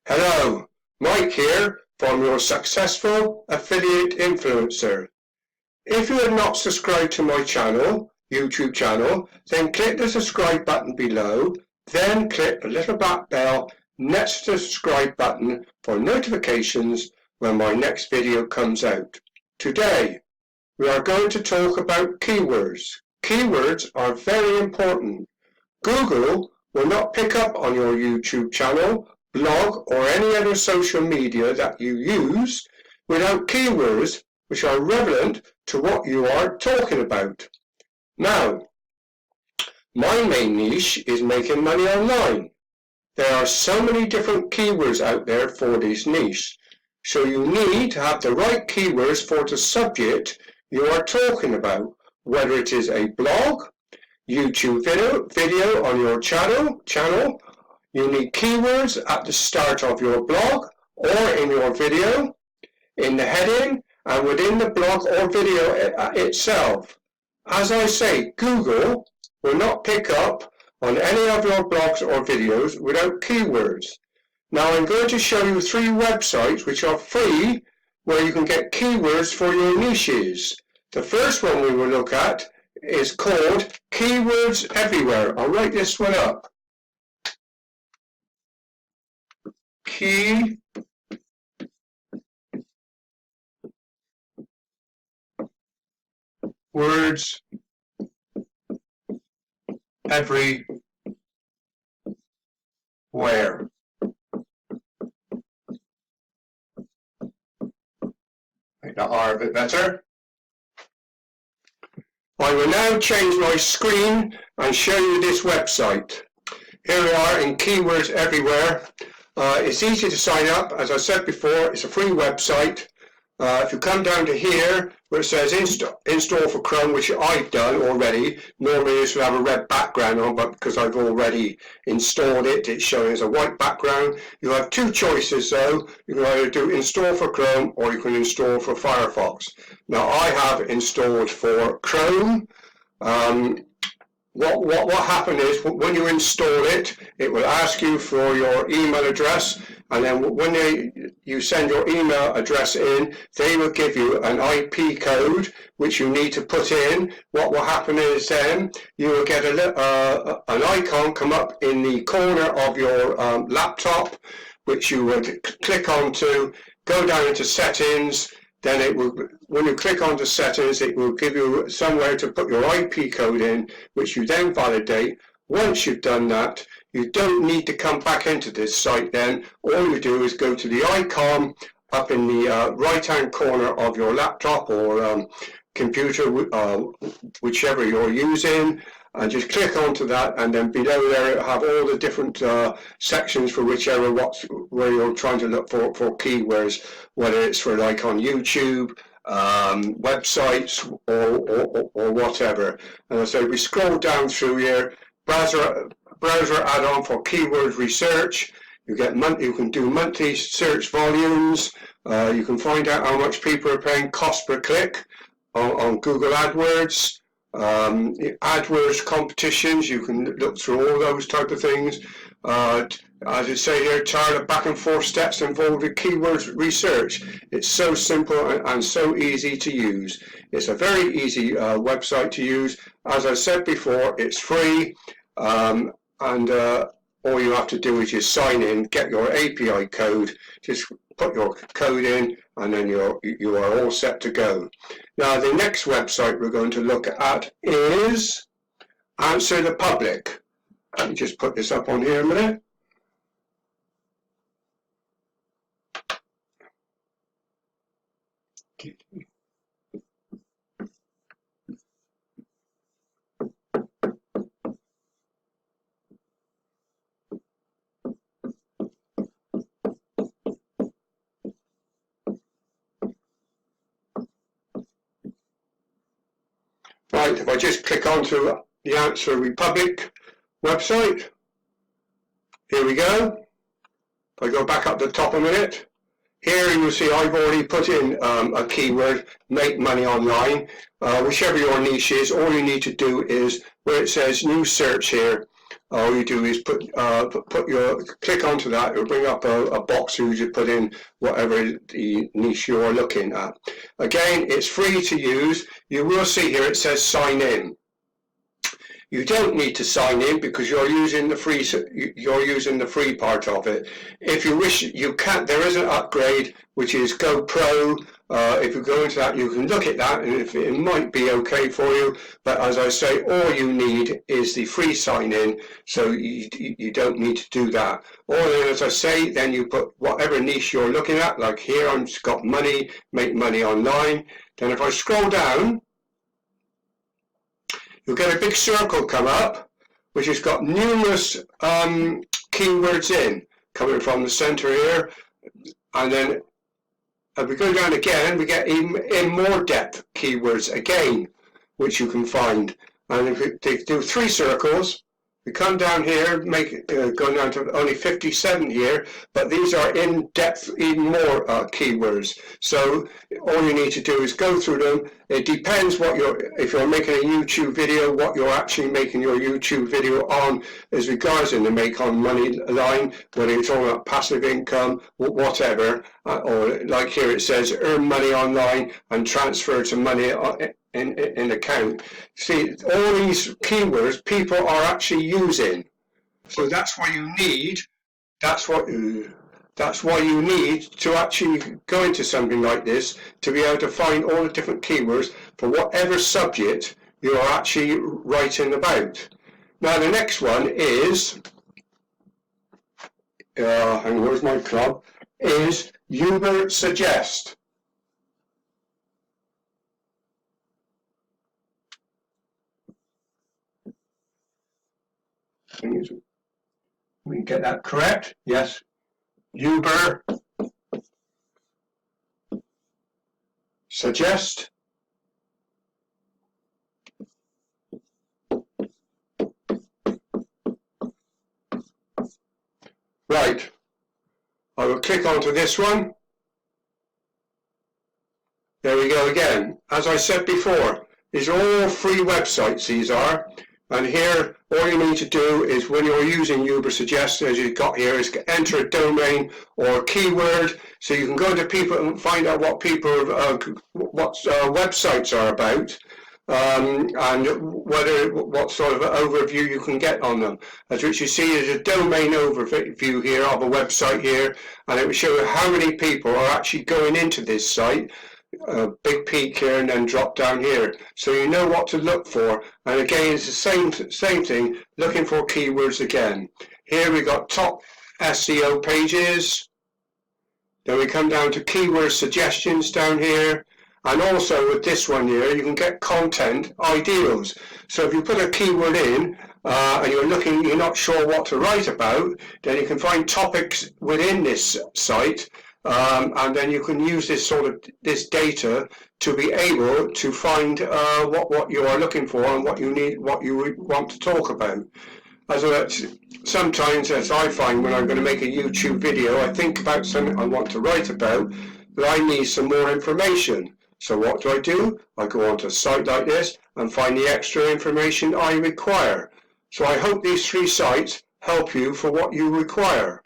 Hello, Mike here from your Successful Affiliate Influencer. If you have not subscribed to my channel, YouTube channel, then click the subscribe button below, then click the little black bell next to the subscribe button for notifications when my next video comes out. Today, we are going to talk about keywords. Keywords are very important. Google will not pick up on your YouTube channel, blog, or any other social media that you use without keywords which are relevant to what you are talking about. Now, my main niche is making money online. There are so many different keywords out there for this niche, so you need to have the right keywords for the subject you are talking about, whether it is a blog, YouTube video on your channel. You need keywords at the start of your blog or in your video, in the heading, and within the blog or video itself. As I say, Google will not pick up on any of your blogs or videos without keywords. Now I'm going to show you 3 websites which are free where you can get keywords for your niches. The first one we will look at is called Keywords Everywhere. I'll write this one up. Keywords Everywhere. Make that R a bit better. I will now change my screen and show you this website. Here we are in Keywords Everywhere. It's easy to sign up. As I said before, it's a free website. If you come down to here where it says install for Chrome, which I've done already, normally this will have a red background on, but because I've already installed it, it's showing as a white background. You have 2 choices though. You can either do install for Chrome or you can install for Firefox. Now I have installed for Chrome. What happened is when you install it, it will ask you for your email address, and then when you send your email address in, they will give you an IP code which you need to put in. What will happen is then you will get an icon come up in the corner of your laptop, which you would click onto, go down into settings. Then it will, when you click onto settings, it will give you somewhere to put your IP code in, which you then validate. Once you've done that, you don't need to come back into this site then. All you do is go to the icon up in the right-hand corner of your laptop or computer, whichever you're using, and just click onto that, and then below there it'll have all the different sections for whichever where you're trying to look for keywords, whether it's for like on YouTube, websites or whatever. And so we scroll down through here, browser add-on for keyword research. You can do monthly search volumes. You can find out how much people are paying cost per click on Google AdWords. AdWords competitions, you can look through all those type of things. As it say here, tired of back and forth steps involved with keywords research. It's so simple and so easy to use. It's a very easy website to use. As I said before, it's free, and all you have to do is just sign in, get your API code, just put your code in, and then you are all set to go. Now the next website we're going to look at is Answer the Public. Let me just put this up on here a minute. Right, if I just click onto the Answer Republic website, here we go. If I go back up to the top a minute, here you will see I've already put in a keyword, make money online. Whichever your niche is, all you need to do is where it says new search here, all you do is click onto that. It'll bring up a box where you put in whatever the niche you're looking at. Again, it's free to use. You will see here it says sign in. You don't need to sign in because you're using the free part of it. If you wish, you can. There is an upgrade which is Go Pro. If you go into that, you can look at that, and if it might be okay for you. But as I say, all you need is the free sign in, so you don't need to do that. Or then, as I say, then you put whatever niche you're looking at. Like here, I've got money, make money online. Then if I scroll down, you'll get a big circle come up, which has got numerous keywords in, coming from the center here. And then if we go down again, we get even in more depth keywords again, which you can find. And if we do 3 circles, we come down here, go down to only 57 here, but these are in depth, even more keywords. So all you need to do is go through them. It depends if you're making a YouTube video, what you're actually making your YouTube video on as regards in the make on money line, whether it's all about passive income, whatever, or like here it says earn money online and transfer to money in account. See, all these keywords people are actually using. So that's why you need to actually go into something like this, to be able to find all the different keywords for whatever subject you are actually writing about. Now the next one is, and where's my club, is YouTube Suggest. Let me get that correct. Yes. YouTube Suggest. Right. I will click onto this one. There we go again. As I said before, these are all free websites, these are. And here, all you need to do is, when you're using YouTube Suggest, as you've got here, is enter a domain or a keyword, so you can go to people and find out what websites are about, and what sort of overview you can get on them. As which you see is a domain overview here of a website here, and it will show you how many people are actually going into this site. A big peak here and then drop down here, so you know what to look for. And again, it's the same thing, looking for keywords again. Here we got top SEO pages, then we come down to keyword suggestions down here, and also with this one here you can get content ideals. So if you put a keyword in and you're not sure what to write about, then you can find topics within this site. And then you can use this data to be able to find what you are looking for and what you want to talk about. Sometimes, as I find when I'm going to make a YouTube video, I think about something I want to write about, but I need some more information. So what do? I go onto a site like this and find the extra information I require. So I hope these 3 sites help you for what you require.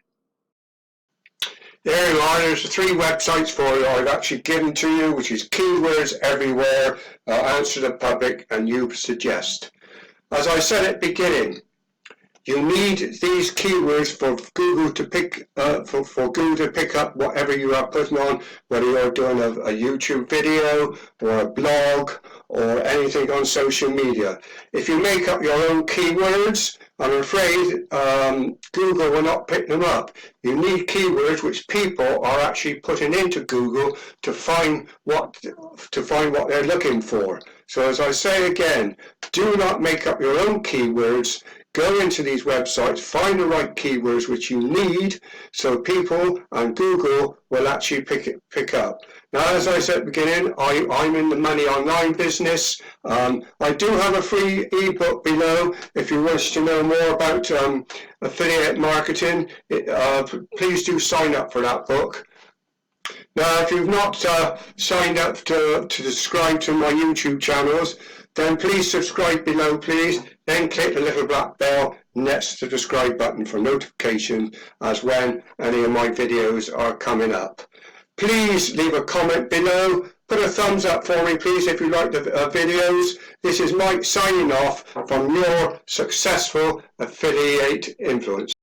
There you are, there's the 3 websites for you I've actually given to you, which is Keywords Everywhere, Answer the Public, and YouTube Suggest. As I said at the beginning, you need these keywords for Google to pick up whatever you are putting on, whether you're doing a YouTube video or a blog or anything on social media. If you make up your own keywords, I'm afraid Google will not pick them up. You need keywords which people are actually putting into Google to find what they're looking for. So as I say again, do not make up your own keywords. Go into these websites, find the right keywords which you need, so people and Google will actually pick up. Now, as I said at the beginning, I'm in the money online business. I do have a free ebook below. If you wish to know more about affiliate marketing, please do sign up for that book. Now, if you've not signed up to subscribe to my YouTube channels, then please subscribe below, please. Then click the little black bell, next to the subscribe button for notification as when any of my videos are coming up. Please leave a comment below. Put a thumbs up for me, please, if you like the videos. This is Mike signing off from your successful affiliate influence.